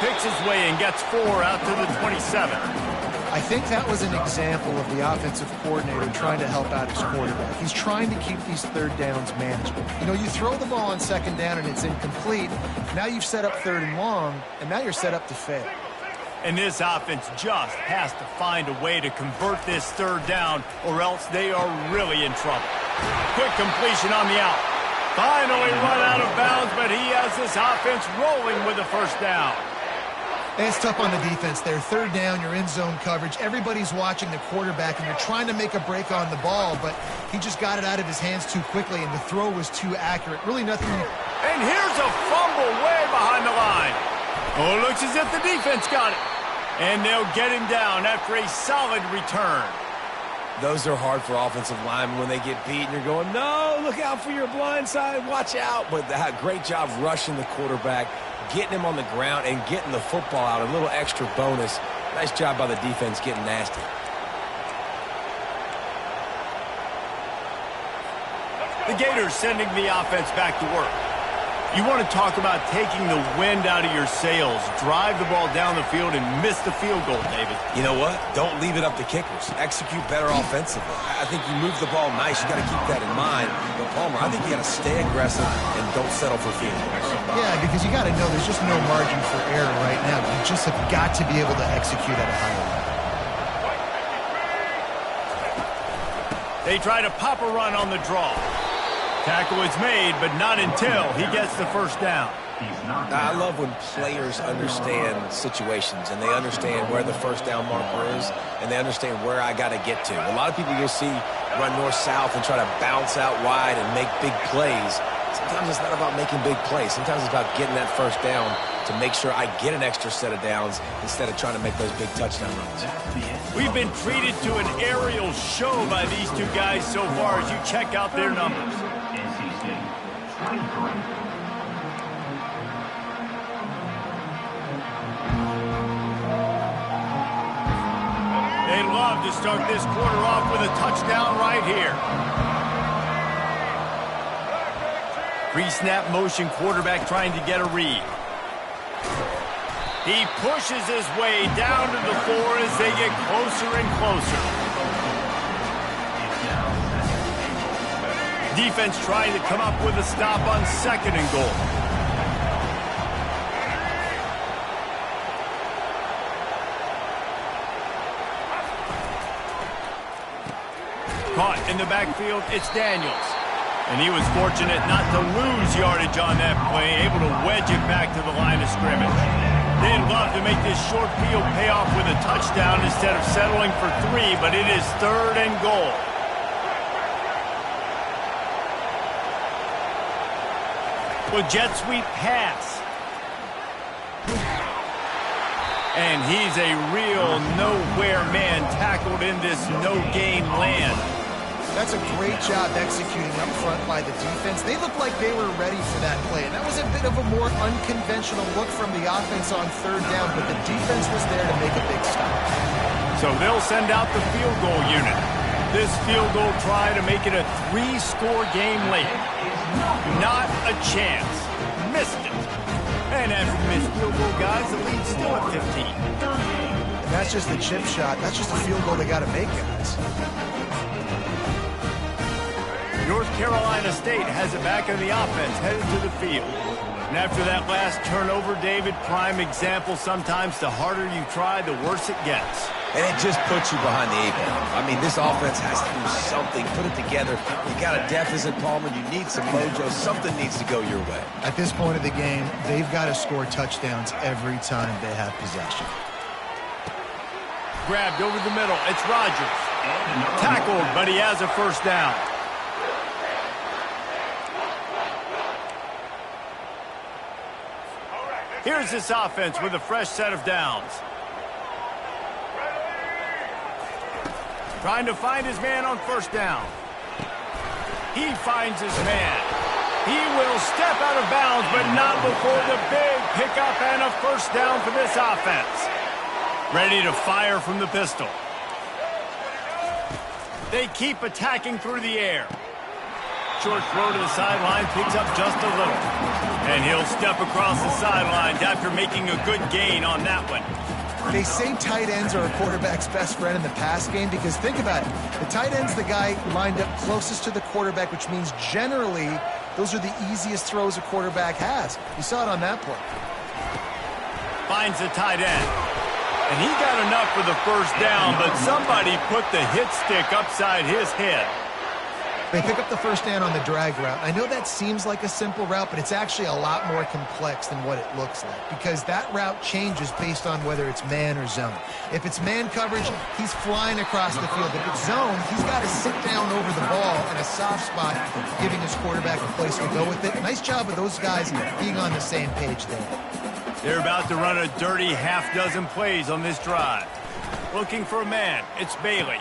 Picks his way and gets 4 out to the 27. I think that was an example of the offensive coordinator trying to help out his quarterback. He's trying to keep these third downs manageable. You know, you throw the ball on second down and it's incomplete. Now you've set up third and long, and now you're set up to fail. And this offense just has to find a way to convert this third down, or else they are really in trouble. Quick completion on the out. Finally run out of bounds, but he has this offense rolling with the first down. And it's tough on the defense there. Third down, you're in zone coverage. Everybody's watching the quarterback, and you're trying to make a break on the ball, but he just got it out of his hands too quickly, and the throw was too accurate. Really nothing. And here's a fumble way behind the line. Oh, it looks as if the defense got it. And they'll get him down after a solid return. Those are hard for offensive linemen when they get beat, and you're going, no, look out for your blind side, watch out. But great job rushing the quarterback, getting him on the ground, and getting the football out. A little extra bonus. Nice job by the defense getting nasty. The Gators sending the offense back to work. You want to talk about taking the wind out of your sails. Drive the ball down the field and miss the field goal, David. You know what? Don't leave it up to kickers. Execute better offensively. I think you move the ball nice. You got to keep that in mind. But Palmer, I think you got to stay aggressive and don't settle for field goals. Yeah, because you got to know there's just no margin for error right now. You just have got to be able to execute at a high level. They try to pop a run on the draw. Tackle is made, but not until he gets the first down. I love when players understand situations and they understand where the first down marker is and they understand where I got to get to. A lot of people you'll see run north-south and try to bounce out wide and make big plays. Sometimes it's not about making big plays. Sometimes it's about getting that first down to make sure I get an extra set of downs instead of trying to make those big touchdown runs. We've been treated to an aerial show by these two guys so far as you check out their numbers. They love to start this quarter off with a touchdown right here. Pre-snap motion quarterback trying to get a read. He pushes his way down to the floor as they get closer and closer. Defense trying to come up with a stop on second and goal. Caught in the backfield, it's Daniels. And he was fortunate not to lose yardage on that play, able to wedge it back to the line of scrimmage. They'd love to make this short field pay off with a touchdown instead of settling for 3, but it is third and goal. With jet sweep pass. And he's a real nowhere man tackled in this no-gain land. That's a great job executing up front by the defense. They looked like they were ready for that play. And that was a bit of a more unconventional look from the offense on third down, but the defense was there to make a big stop. So they'll send out the field goal unit. This field goal try to make it a 3-score game late. Not a chance. Missed it. And after the missed field goal, guys, the lead's still at 15. And that's just a chip shot. That's just a field goal they got to make, guys. North Carolina State has it back in the offense, headed to the field. And after that last turnover, David, prime example, sometimes the harder you try, the worse it gets. And it just puts you behind the 8-ball. I mean, this offense has to do something, put it together. You got a deficit, Palmer. You need some mojo. Something needs to go your way. At this point of the game, they've got to score touchdowns every time they have possession. Grabbed over the middle. It's Rodgers. Tackled, but he has a first down. Here's this offense with a fresh set of downs. Trying to find his man on first down. He finds his man. He will step out of bounds, but not before the big pickup and a first down for this offense. Ready to fire from the pistol. They keep attacking through the air. Short throw to the sideline, picks up just a little. And he'll step across the sidelines after making a good gain on that one. They say tight ends are a quarterback's best friend in the pass game because think about it. The tight end's the guy lined up closest to the quarterback, which means generally those are the easiest throws a quarterback has. You saw it on that play. Finds the tight end. And he got enough for the first down, but somebody put the hit stick upside his head. They pick up the first down on the drag route. I know that seems like a simple route, but it's actually a lot more complex than what it looks like because that route changes based on whether it's man or zone. If it's man coverage, he's flying across the field. If it's zone, he's got to sit down over the ball in a soft spot, giving his quarterback a place to go with it. Nice job of those guys being on the same page there. They're about to run a dirty half-dozen plays on this drive. Looking for a man. It's Bailey.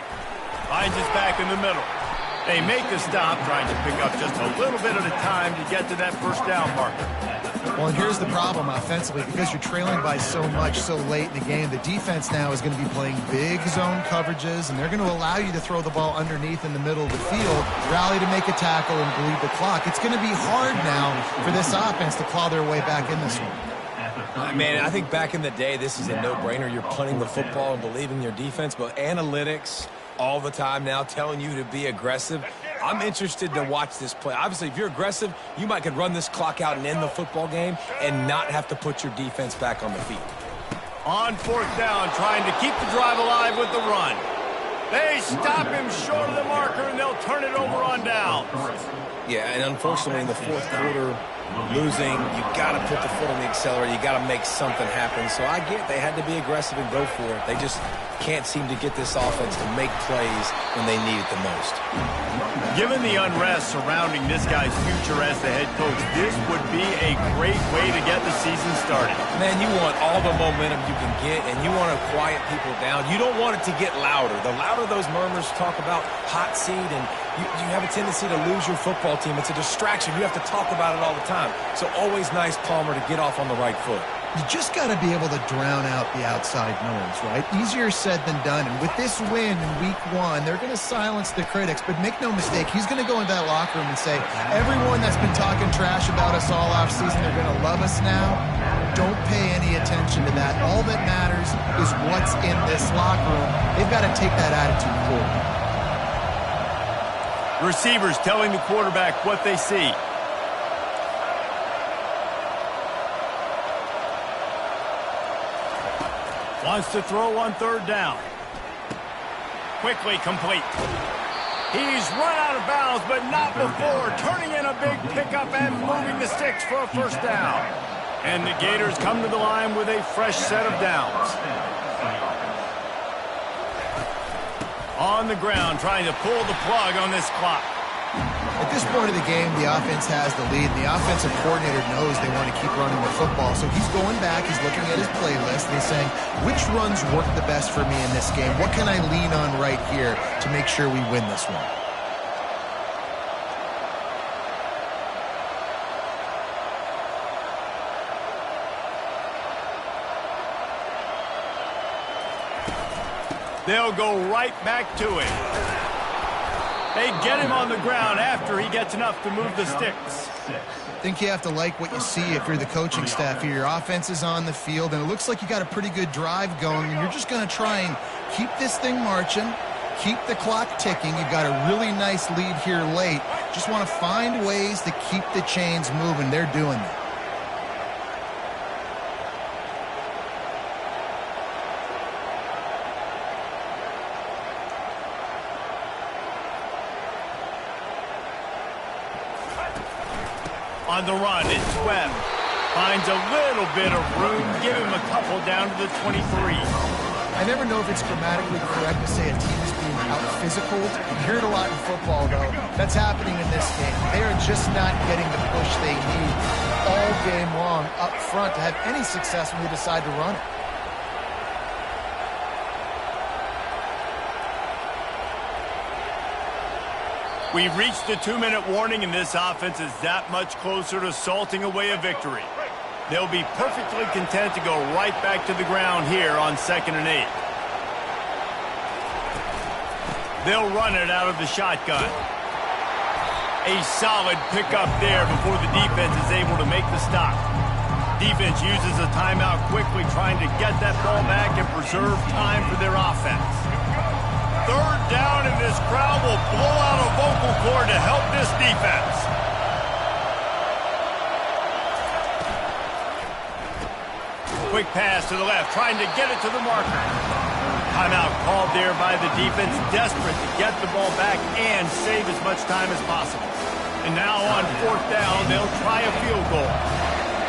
Finds his back in the middle. They make the stop, trying to pick up just a little bit at a time to get to that first down marker. Well, and here's the problem offensively. Because you're trailing by so much so late in the game, the defense now is going to be playing big zone coverages, and they're going to allow you to throw the ball underneath in the middle of the field, rally to make a tackle, and bleed the clock. It's going to be hard now for this offense to claw their way back in this one. Man, I think back in the day, this is a no-brainer. You're punting the football and believing in your defense, but analytics all the time now telling you to be aggressive. I'm interested to watch this play. Obviously, if you're aggressive, you might could run this clock out and end the football game and not have to put your defense back on the field. On fourth down, trying to keep the drive alive with the run. They stop him short of the marker, and they'll turn it over on down. Yeah, and unfortunately, in the fourth quarter, losing, you got to put the foot on the accelerator. You got to make something happen. So I get they had to be aggressive and go for it. They just can't seem to get this offense to make plays when they need it the most. Given the unrest surrounding this guy's future as the head coach, this would be a great way to get the season started. Man, you want all the momentum you can get, and you want to quiet people down. You don't want it to get louder. The louder those murmurs talk about hot seat, and you have a tendency to lose your football team. It's a distraction. You have to talk about it all the time. So always nice, Palmer, to get off on the right foot. You just got to be able to drown out the outside noise, right? Easier said than done. And with this win in week one, they're going to silence the critics. But make no mistake, he's going to go into that locker room and say, everyone that's been talking trash about us all offseason, they're going to love us now. Don't pay any attention to that. All that matters is what's in this locker room. They've got to take that attitude forward. Receivers telling the quarterback what they see. Wants to throw on third down. Quickly complete. He's run out of bounds, but not before turning in a big pickup and moving the sticks for a first down. And the Gators come to the line with a fresh set of downs. On the ground, trying to pull the plug on this clock. At this point of the game, the offense has the lead, and the offensive coordinator knows they want to keep running the football. So he's going back, he's looking at his playlist, and he's saying, which runs work the best for me in this game? What can I lean on right here to make sure we win this one? They'll go right back to him. They get him on the ground after he gets enough to move the sticks. I think you have to like what you see if you're the coaching staff here. Your offense is on the field, and it looks like you got a pretty good drive going, and you're just going to try and keep this thing marching, keep the clock ticking. You've got a really nice lead here late. Just want to find ways to keep the chains moving. They're doing that. On the run, it's Webb. Finds a little bit of room. Give him a couple down to the 23. I never know if it's grammatically correct to say a team is being out-physical. You hear it a lot in football, though. That's happening in this game. They are just not getting the push they need all game long up front to have any success when they decide to run it. We've reached the 2-minute warning, and this offense is that much closer to salting away a victory. They'll be perfectly content to go right back to the ground here on 2nd and 8. They'll run it out of the shotgun. A solid pickup there before the defense is able to make the stop. Defense uses a timeout quickly, trying to get that ball back and preserve time for their offense. 3rd down, and this crowd will blow out a vocal cord to help this defense. Quick pass to the left, trying to get it to the marker. Timeout called there by the defense, desperate to get the ball back and save as much time as possible. And now on 4th down, they'll try a field goal.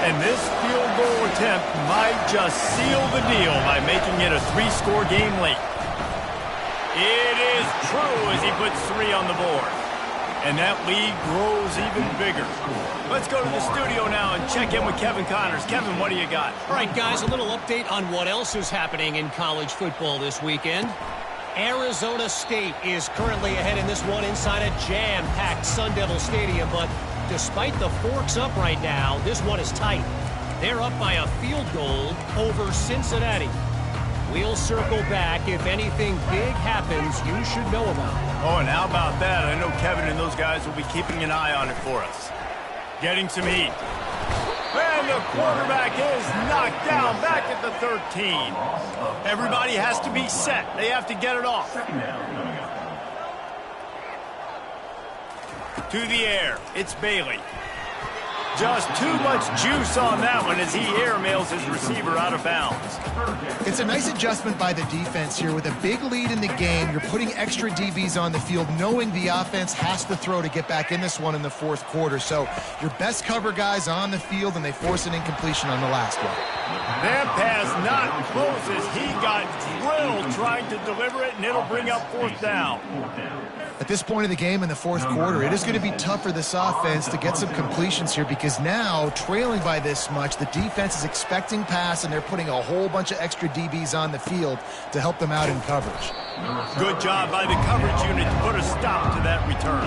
And this field goal attempt might just seal the deal by making it a 3-score game late. It is true as he puts 3 on the board. And that lead grows even bigger. Let's go to the studio now and check in with Kevin Connors. Kevin, what do you got? All right, guys, a little update on what else is happening in college football this weekend. Arizona State is currently ahead in this one inside a jam-packed Sun Devil Stadium, but despite the forks up right now, this one is tight. They're up by a field goal over Cincinnati. We'll circle back if anything big happens you should know about. Oh, and how about that? I know Kevin and those guys will be keeping an eye on it for us. Getting some heat. And the quarterback is knocked down back at the 13. Everybody has to be set. They have to get it off. To the air. It's Bailey. Just too much juice on that one as he airmails his receiver out of bounds. It's a nice adjustment by the defense here. With a big lead in the game, you're putting extra DBs on the field, knowing the offense has to throw to get back in this one in the 4th quarter. So your best cover guys on the field, and they force an incompletion on the last one. That pass not close as he got drilled trying to deliver it, and it'll bring up 4th down. At this point of the game in the 4th quarter, it is going to be tough for this offense to get some completions here, because now, trailing by this much, the defense is expecting pass, and they're putting a whole bunch of extra DBs on the field to help them out in coverage. Good job by the coverage unit to put a stop to that return.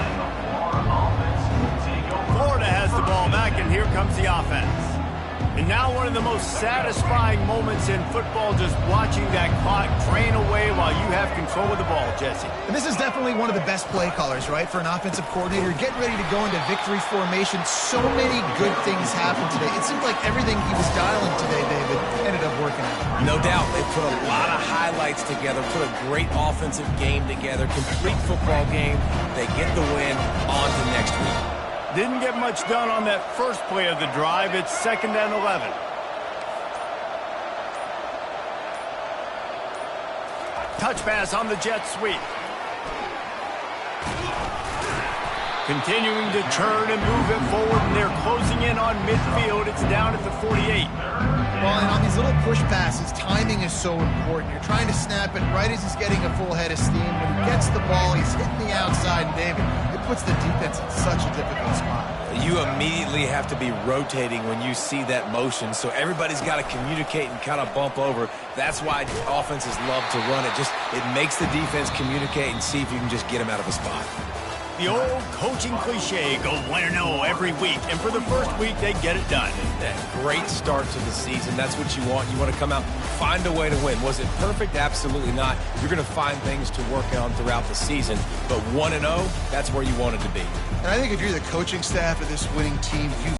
Florida has the ball back, and here comes the offense. And now one of the most satisfying moments in football, just watching that clock drain away while you have control of the ball, Jesse. And this is definitely one of the best play callers, right, for an offensive coordinator. Getting ready to go into victory formation. So many good things happened today. It seemed like everything he was dialing today, David, ended up working out. No doubt. They put a lot of highlights together, put a great offensive game together, complete football game. They get the win. On to next week. Didn't get much done on that first play of the drive. It's 2nd and 11. Touch pass on the jet sweep. Continuing to churn and move it forward, and they're closing in on midfield. It's down at the 48. Well, and on these little push passes, timing is so important. You're trying to snap it right as he's getting a full head of steam. When he gets the ball, he's hitting the outside, and David, it puts the defense in such a difficult spot. You immediately have to be rotating when you see that motion, so everybody's got to communicate and kind of bump over. That's why offenses love to run it. It makes the defense communicate and see if you can just get them out of a spot. The old coaching cliche, go 1-0 every week. And for the first week, they get it done. That great start to the season. That's what you want. You want to come out, find a way to win. Was it perfect? Absolutely not. You're going to find things to work on throughout the season. But 1-0, that's where you wanted to be. And I think if you're the coaching staff of this winning team, you